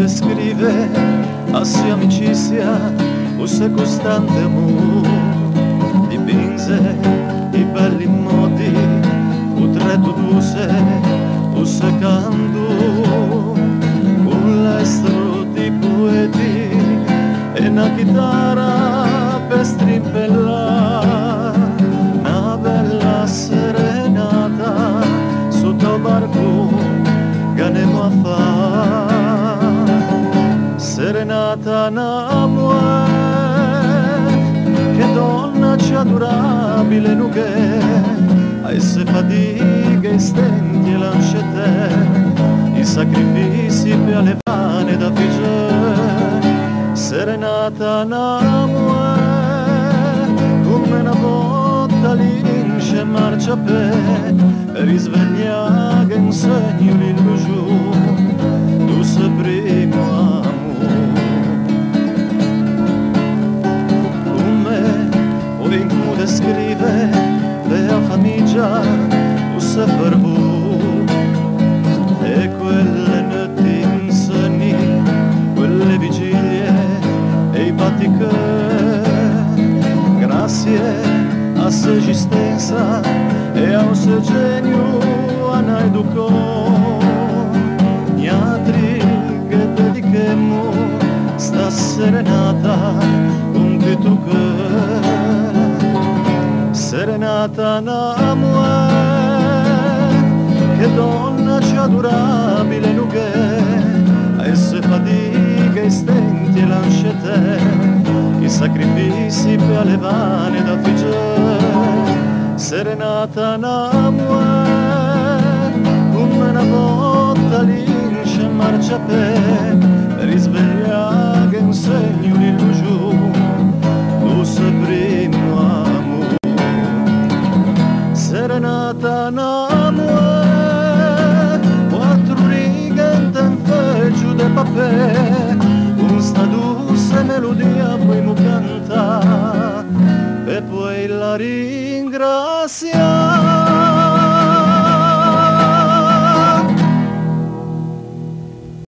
descrive a sua amicizia o seu costante amor. Dipinse i belli modi, o tretto duse, o se canto, con l'estro di poeti e una chitarra per strimpellare una bella serenata sotto il barco che andiamo a fare. Serenata n'amore, che donna c'è adorabile nuche, a esse fatiche e stenti e lancette, i sacrifici per le pane da figge. Serenata n'amore, come una botta lince marcia per risvegliare in segno l'illusione tu sei primo amore. Come poi come descrive la famiglia tu sei fervo e quelle notti insonni, quelle vigilie e i batticche, grazie a sua esistenza e a un suo genio hanno educato gli altri che dedichemo sta serenata con che tu che serenata n'amore, che donna c'è adorabile nuche, a esse fatiche e stenti e lancette, i sacrifici per le vane da figge. Serenata n'amore, come una botta lince marcia per risvegliare in segno l'illusione tu sei primo amore. Serenata n'amore, quattro righe in tempeggiu de papè, con sta dolce melodia poi mu canta e poi la ringrazia.